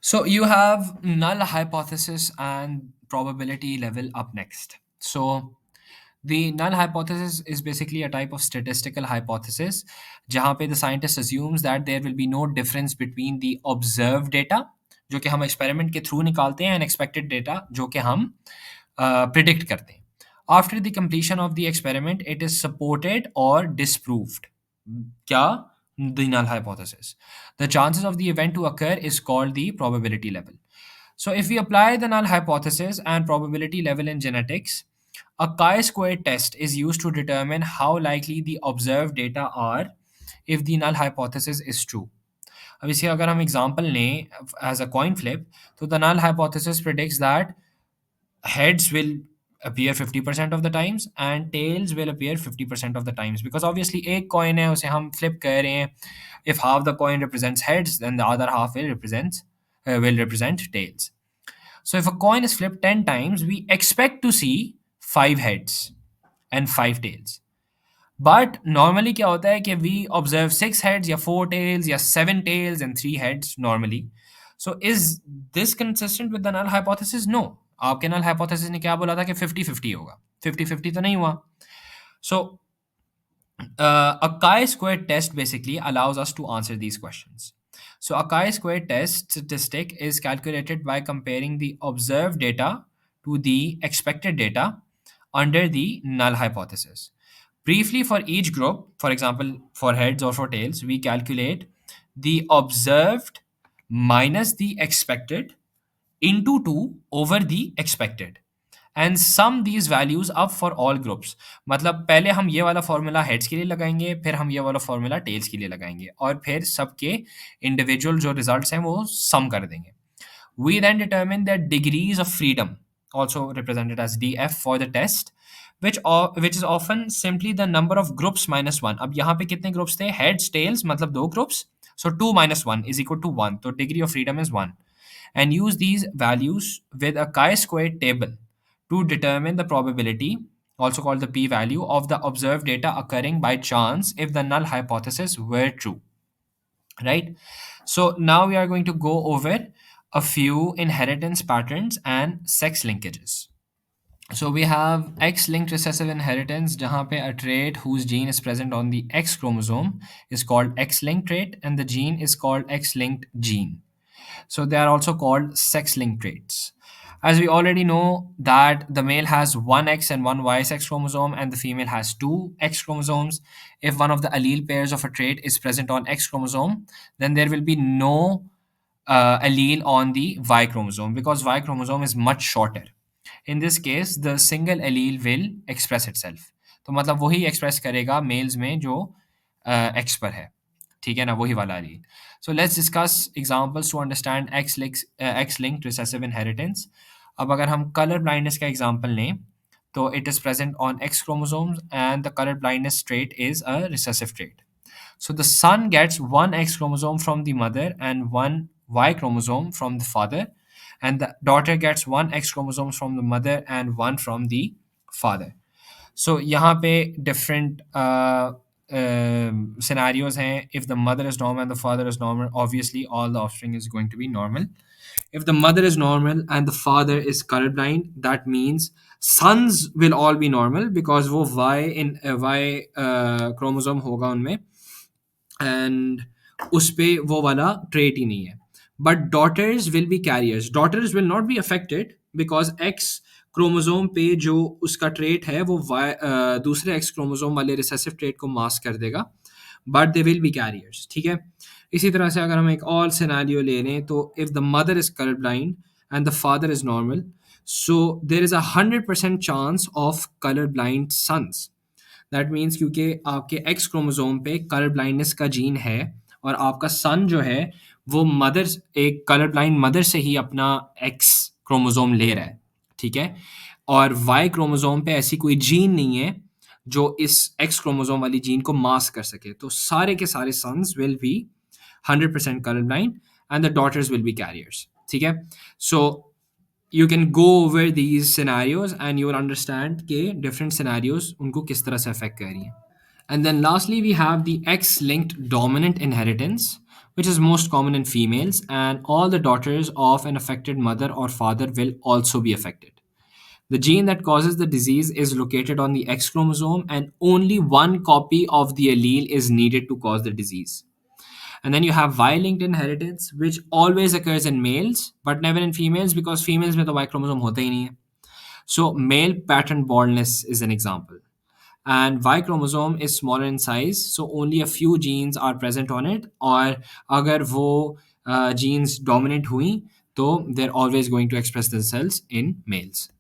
So you have null hypothesis and probability level up next. So the null hypothesis is basically a type of statistical hypothesis जहाँ पे the scientist assumes that there will be no difference between the observed data जो कि हम experiment के through निकालते हैं and expected data जो कि हम predict करते हैं. After the completion of the experiment, it is supported or disproved. क्या? The null hypothesis. The chances of the event to occur is called the probability level. So if we apply the null hypothesis and probability level in genetics, a chi-square test is used to determine how likely the observed data are if the null hypothesis is true. अब इसे अगर हम example लें as a coin flip, तो the null hypothesis predicts that heads will appear 50% of the times and tails will appear 50% of the times, because obviously एक coin है उसे हम flip कर रहे हैं. If half the coin represents heads, then the other half will represent tails. So if a coin is flipped 10 times, we expect to see 5 heads and 5 tails. But normally क्या होता है कि we observe 6 heads या 4 tails या 7 tails and 3 heads normally. So is this consistent with the null hypothesis? No. आपके null hypothesis ने क्या बोला था कि 50-50 होगा. 50-50 तो नहीं हुआ. So a chi-square test basically allows us to answer these questions. So a chi-square test statistic is calculated by comparing the observed data to the expected data under the null hypothesis. Briefly, for each group, for example, for heads or for tails, we calculate the observed minus the expected into 2 over the expected and sum these values up for all groups. मतलब पहले हम ये वाला formula heads के लिए लगाएंगे, फिर हम ये वाला फॉर्मूला टेल्स के लिए लगाएंगे और फिर सबके इंडिविजुअल जो रिजल्ट्स हैं वो सम कर देंगे. We then determine the degrees of freedom, also represented as df for the test, which is often simply the number of groups minus 1. अब यहाँ पे कितने ग्रुप्स थे? Heads, tails मतलब 2 groups. So 2 minus 1 is equal to 1. So degree of freedom is 1. And use these values with a chi-square table to determine the probability, also called the p-value, of the observed data occurring by chance if the null hypothesis were true. Right? So now we are going to go over a few inheritance patterns and sex linkages. So we have X-linked recessive inheritance, जहाँ पे a trait whose gene is present on the X chromosome is called X-linked trait, and the gene is called X-linked gene. So they are also called sex-linked traits. As we already know that the male has one X and one Y sex chromosome and the female has two X chromosomes. If one of the allele pairs of a trait is present on X chromosome, then there will be no allele on the Y chromosome because Y chromosome is much shorter. In this case, the single allele will express itself. तो मतलब वही express करेगा males में जो X पर है. ठीक है ना, वही वाला allele. So let's discuss examples to understand X-linked recessive inheritance. अब अगर हम color blindness का example लें, तो it is present on X chromosomes and the color blindness trait is a recessive trait. So the son gets one X chromosome from the mother and one Y chromosome from the father, and the daughter gets one X chromosome from the mother and one from the father. So यहाँ पे different scenarios हैं. If the mother is normal and the father is normal, obviously all the offspring is going to be normal. If the mother is normal and the father is colorblind, that means sons will all be normal because वो Y chromosome होगा उनमें and उस पे वो वाला trait ही नहीं है. But daughters will be carriers. Daughters will not be affected because X chromosome पे जो उसका ट्रेट है वो दूसरे एक्स क्रोमोसोम वाले रिसेसिव ट्रेट को मास्क कर देगा, but they will be carriers. ठीक है. इसी तरह से अगर हम एक और सिनेरियो ले लें तो if the mother is colour blind and the father is normal, so there is 100% chance of colour blind sons. That means क्योंकि आपके एक्स क्रोमोसोम पे कलर ब्लाइंडनेस का जीन है और आपका सन जो है वो मदर, एक कलर ब्लाइंड मदर से ही अपना एक्स क्रोमोसोम ले रहा है. ठीक है. और वाई क्रोमोसोम पे ऐसी कोई जीन नहीं है जो इस एक्स क्रोमोसोम वाली जीन को मास्क कर सके. तो सारे के सारे sons will be 100% colour blind and the daughters will be carriers. ठीक है. सो you can go over these scenarios and you will understand कि different scenarios उनको किस तरह से affect कर रही हैं. And then lastly we have the X-linked dominant inheritance, which is most common in females, and all the daughters of an affected mother or father will also be affected. The gene that causes the disease is located on the X chromosome, and only one copy of the allele is needed to cause the disease. And then you have Y-linked inheritance, which always occurs in males, but never in females because females में तो Y chromosome होता ही नहीं है. So male pattern baldness is an example. And Y chromosome is smaller in size, so only a few genes are present on it. और अगर वो genes dominant हुई, तो they're always going to express themselves in males.